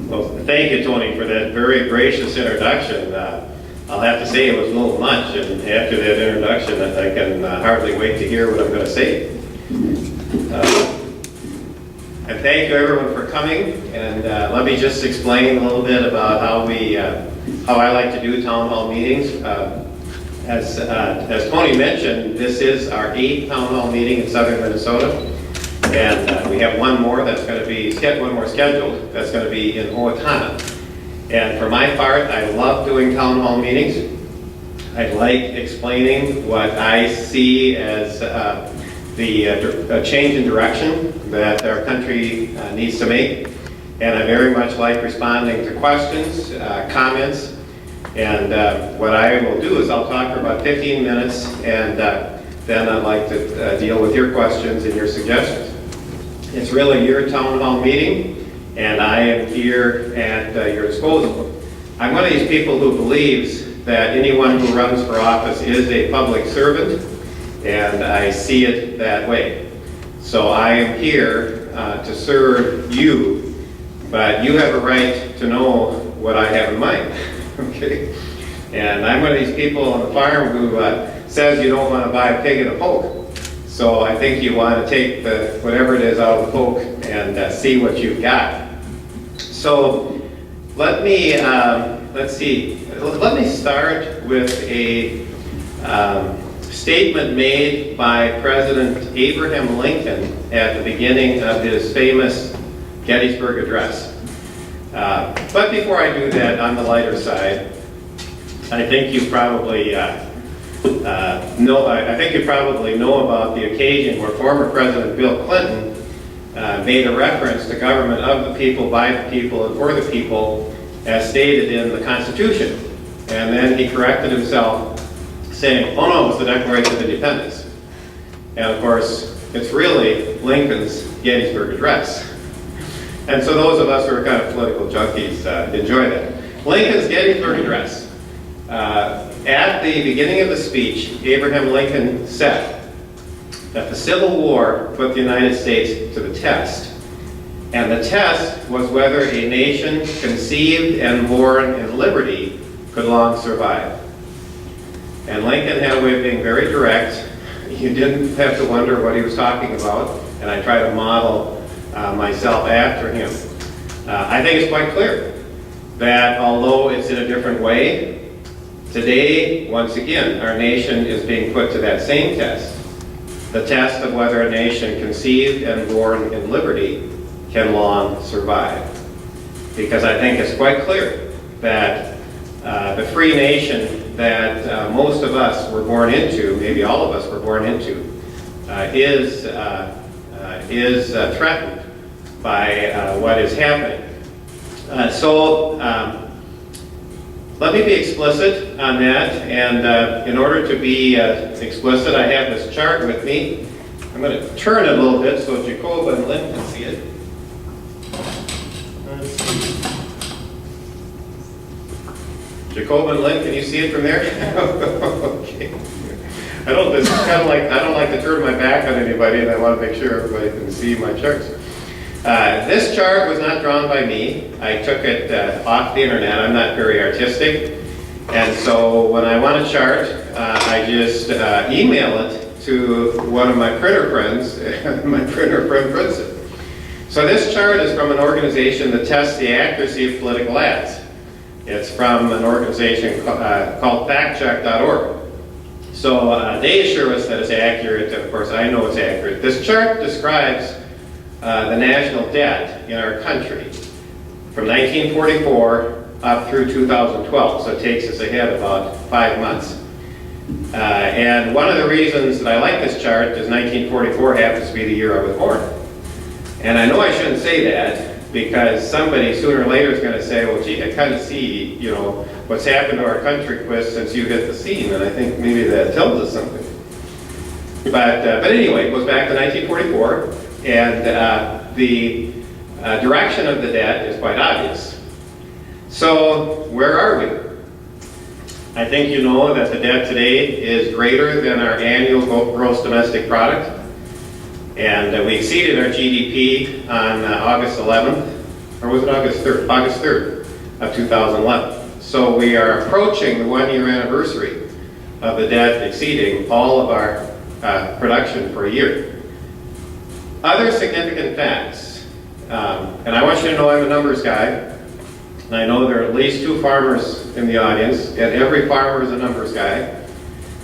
Well, thank you, Tony, for that very gracious introduction. I'll have to say it was a little much, and after that introduction, I can hardly wait to hear what I'm going to say. And thank you, everyone, for coming. And let me just explain a little bit about how I like to do town hall meetings. As Tony mentioned, this is our 8th town hall meeting in southern Minnesota, and we have one more scheduled. That's going to be in Owatonna. And for my part, I love doing town hall meetings. I like explaining what I see as the change in direction that our country needs to make. And I very much like responding to questions, comments, and what I will do is I'll talk for about 15 minutes, and then I'd like to deal with your questions and your suggestions. It's really your town hall meeting, and I am here at your disposal. I'm one of these people who believes that anyone who runs for office is a public servant, and I see it that way. So I am here to serve you, but you have a right to know what I have in mind. Okay? And I'm one of these people on the farm who says you don't want to buy a pig in a poke. So I think you want to take whatever it is out of the poke and see what you've got. So let me start with a statement made by President Abraham Lincoln at the beginning of his famous Gettysburg Address. But before I do that, on the lighter side, I think you probably know about the occasion where former President Bill Clinton made a reference to government of the people, by the people, and for the people, as stated in the Constitution. And then he corrected himself, saying, oh no, it's the Declaration of Independence. And of course, it's really Lincoln's Gettysburg Address. And so those of us who are kind of political junkies enjoy that. Lincoln's Gettysburg Address. At the beginning of the speech, Abraham Lincoln said that the Civil War put the United States to the test. And the test was whether a nation conceived and born in liberty could long survive. And Lincoln had a way of being very direct. You didn't have to wonder what he was talking about, and I try to model myself after him. I think it's quite clear that although it's in a different way, today, once again, our nation is being put to that same test. The test of whether a nation conceived and born in liberty can long survive. Because I think it's quite clear that the free nation that most of us were born into, maybe all of us were born into, is threatened by what is happening. So let me be explicit on that, and in order to be explicit, I have this chart with me. I'm going to turn it a little bit so Jacob and Lynn can see it. Let's see. Jacob and Lynn, can you see it from there? Okay. I don't like to turn my back on anybody, and I want to make sure everybody can see my charts. This chart was not drawn by me. I took it off the internet. I'm not very artistic. And so when I want a chart, I just email it to one of my printer friends, my printer friend prints it. So this chart is from an organization that tests the accuracy of political ads. It's from an organization called factcheck.org. So they assure us that it's accurate. Of course, I know it's accurate. This chart describes the national debt in our country from 1944 up through 2012. So it takes us ahead about 5 months. And one of the reasons that I like this chart is 1944 happens to be the year I was born. And I know I shouldn't say that because somebody sooner or later is going to say, well, gee, I kind of see, what's happened to our country, Quist, since you hit the scene. And I think maybe that tells us something. But anyway, it goes back to 1944. And the direction of the debt is quite obvious. So where are we? I think you know that the debt today is greater than our annual gross domestic product. And we exceeded our GDP on August 11th, or was it August 3rd? August 3rd of 2011. So we are approaching the 1-year anniversary of the debt exceeding all of our production for a year. Other significant facts, and I want you to know I'm a numbers guy, and I know there are at least 2 farmers in the audience, and every farmer is a numbers guy.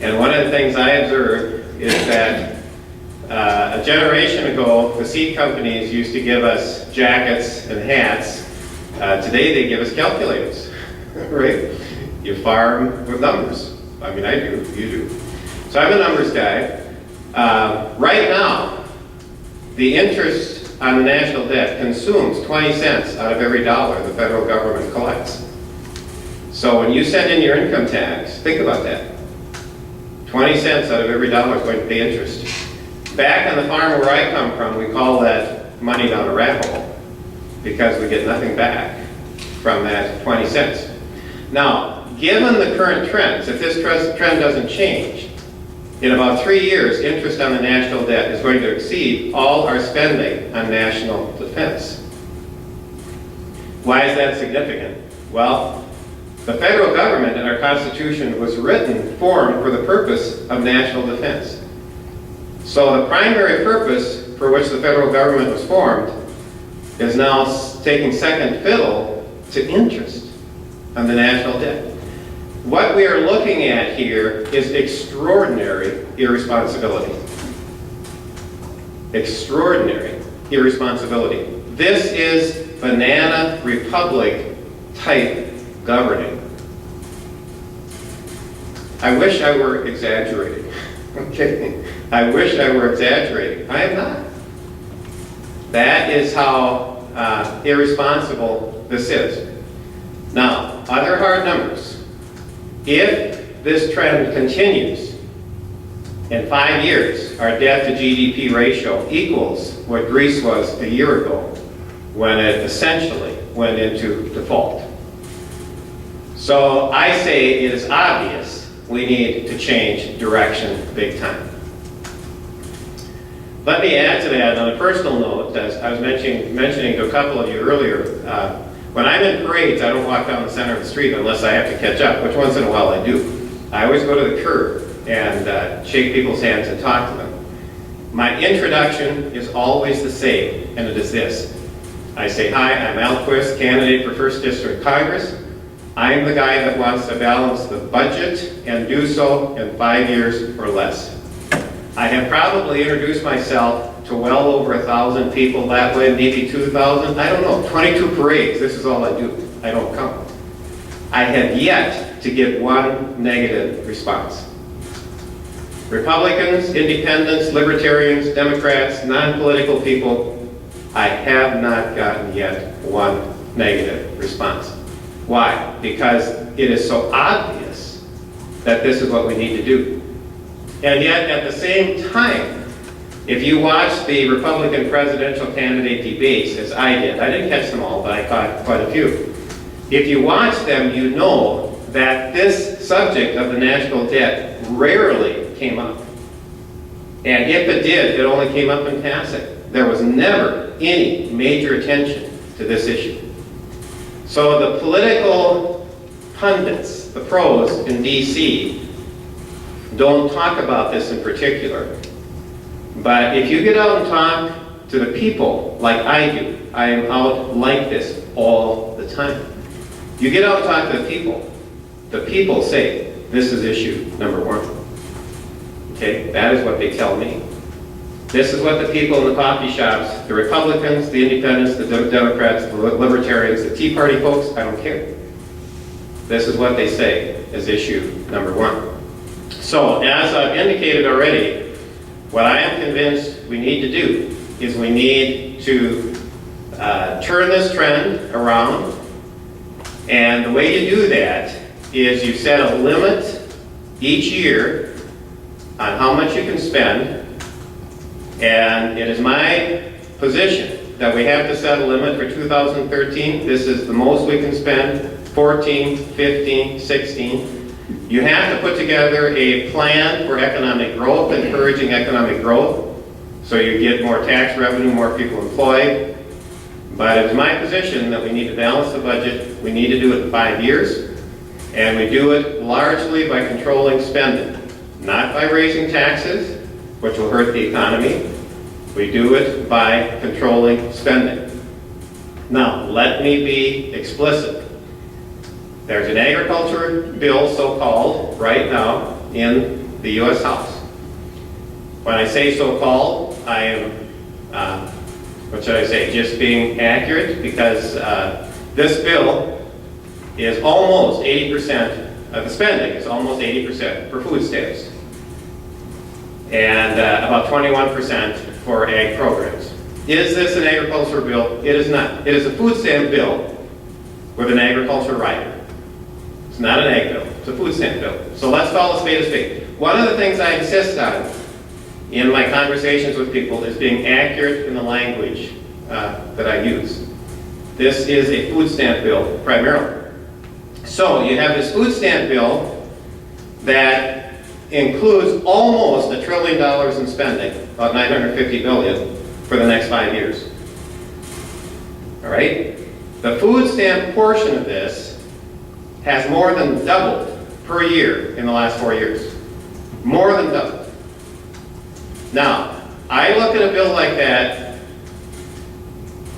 And one of the things I observed is that a generation ago, the seed companies used to give us jackets and hats. Today they give us calculators, right? You farm with numbers. I mean, I do, you do. So I'm a numbers guy. Right now, the interest on the national debt consumes 20 cents out of every dollar the federal government collects. So when you send in your income tax, think about that. 20 cents out of every dollar is going to pay interest. Back on the farm where I come from, we call that money down a rat hole because we get nothing back from that 20 cents. Now, given the current trends, if this trend doesn't change, in about 3 years, interest on the national debt is going to exceed all our spending on national defense. Why is that significant? Well, the federal government and our Constitution was formed for the purpose of national defense. So the primary purpose for which the federal government was formed is now taking second fiddle to interest on the national debt. What we are looking at here is extraordinary irresponsibility. Extraordinary irresponsibility. This is banana republic type governing. I wish I were exaggerating. Okay, I wish I were exaggerating. I am not. That is how irresponsible this is. Now, other hard numbers. If this trend continues, in 5 years, our debt to GDP ratio equals what Greece was a year ago when it essentially went into default. So I say it is obvious we need to change direction big time. Let me add to that on a personal note, as I was mentioning to a couple of you earlier, when I'm in parades, I don't walk down the center of the street unless I have to catch up, which once in a while I do. I always go to the curb and shake people's hands and talk to them. My introduction is always the same, and it is this. I say, hi, I'm Al Quist, candidate for 1st District Congress. I'm the guy that wants to balance the budget and do so in 5 years or less. I have probably introduced myself to well over 1,000 people that way, maybe 2,000, I don't know, 22 parades, this is all I do, I don't come. I have yet to get one negative response. Republicans, independents, libertarians, Democrats, non-political people, I have not gotten yet one negative response. Why? Because it is so obvious that this is what we need to do. And yet, at the same time, if you watch the Republican presidential candidate debates, as I didn't catch them all, but I caught quite a few. If you watch them, you know that this subject of the national debt rarely came up. And if it did, it only came up in passing. There was never any major attention to this issue. So the political pundits, the pros in D.C., don't talk about this in particular. But if you get out and talk to the people like I do, I am out like this all the time. You get out and talk to the people say, this is issue number 1. Okay, that is what they tell me. This is what the people in the coffee shops, the Republicans, the independents, the Democrats, the libertarians, the Tea Party folks, I don't care. This is what they say is issue number 1. So, as I've indicated already, what I am convinced we need to do is we need to turn this trend around. And the way you do that is you set a limit each year on how much you can spend. And it is my position that we have to set a limit for 2013. This is the most we can spend, 14, 15, 16. You have to put together a plan for economic growth, encouraging economic growth. So you get more tax revenue, more people employed. But it's my position that we need to balance the budget. We need to do it in 5 years. And we do it largely by controlling spending. Not by raising taxes, which will hurt the economy. We do it by controlling spending. Now, let me be explicit. There's an agriculture bill, so-called, right now in the U.S. House. When I say so-called, I am, what should I say, just being accurate, because this bill is almost 80% of the spending. It's almost 80% for food stamps. And about 21% for ag programs. Is this an agriculture bill? It is not. It is a food stamp bill with an agriculture rider. It's not an ag bill. It's a food stamp bill. So let's call a spade a spade. One of the things I insist on in my conversations with people is being accurate in the language that I use. This is a food stamp bill primarily. So you have this food stamp bill that includes almost $1 trillion in spending, about $950 billion for the next 5 years. All right? The food stamp portion of this has more than doubled per year in the last 4 years. More than doubled. Now, I look at a bill like that.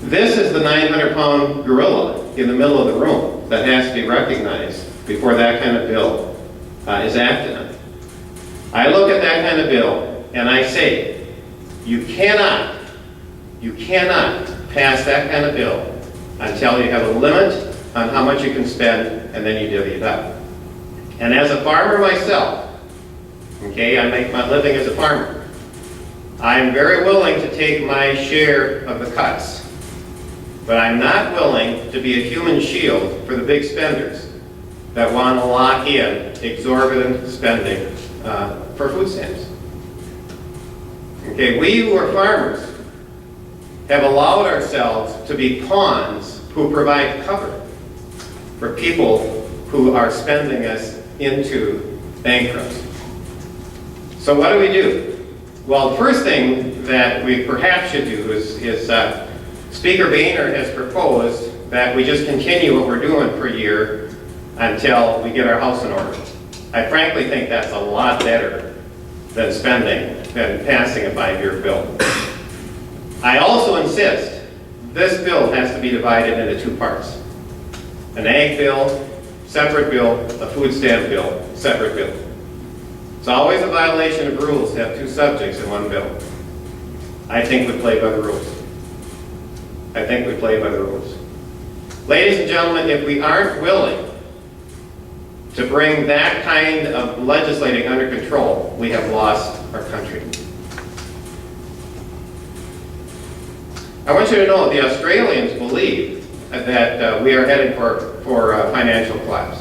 This is the 900-pound gorilla in the middle of the room that has to be recognized before that kind of bill is acted on. I look at that kind of bill and I say, you cannot pass that kind of bill until you have a limit on how much you can spend, and then you divvy it up. And as a farmer myself, okay, I make my living as a farmer, I'm very willing to take my share of the cuts, but I'm not willing to be a human shield for the big spenders that want to lock in exorbitant spending for food stamps. Okay, we who are farmers have allowed ourselves to be pawns who provide cover for people who are spending us into bankruptcy. So what do? Well, the first thing that we perhaps should do is Speaker Boehner has proposed that we just continue what we're doing for a year until we get our house in order. I frankly think that's a lot better than passing a 5-year bill. I also insist this bill has to be divided into 2 parts. An ag bill, separate bill, a food stamp bill, separate bill. It's always a violation of rules to have 2 subjects in one bill. I think we play by the rules. I think we play by the rules. Ladies and gentlemen, if we aren't willing to bring that kind of legislating under control, we have lost our country. I want you to know the Australians believe that we are heading for financial collapse.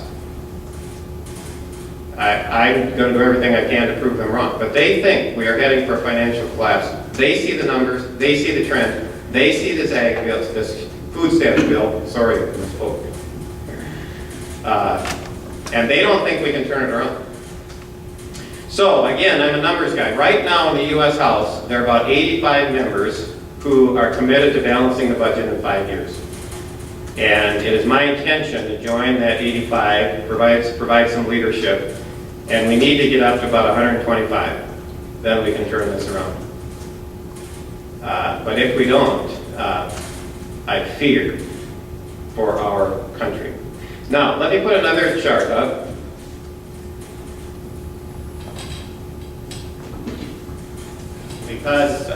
I'm going to do everything I can to prove them wrong, but they think we are heading for financial collapse. They see the numbers, they see the trend, they see this ag bill, this food stamp bill, sorry, I misspoke. And they don't think we can turn it around. So again, I'm a numbers guy. Right now in the U.S. House, there are about 85 members who are committed to balancing the budget in 5 years. And it is my intention to join that 85, provide some leadership, and we need to get up to about 125. Then we can turn this around. But if we don't, I fear for our country. Now, let me put another chart up. Because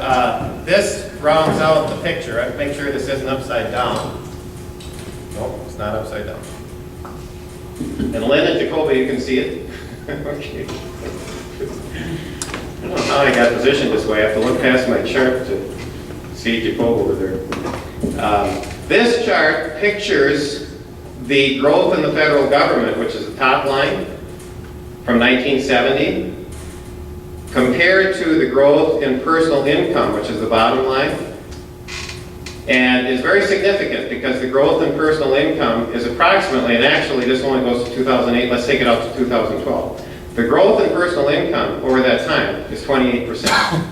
this rounds out the picture. I have to make sure this isn't upside down. Nope, it's not upside down. And Lynn and Jacoby, you can see it. Okay. I don't know how I got positioned this way. I have to look past my chart to see Jacob over there. This chart pictures the growth in the federal government, which is the top line, from 1970, compared to the growth in personal income, which is the bottom line, and is very significant because the growth in personal income is approximately, and actually this only goes to 2008, let's take it out to 2012. The growth in personal income over that time is 28%.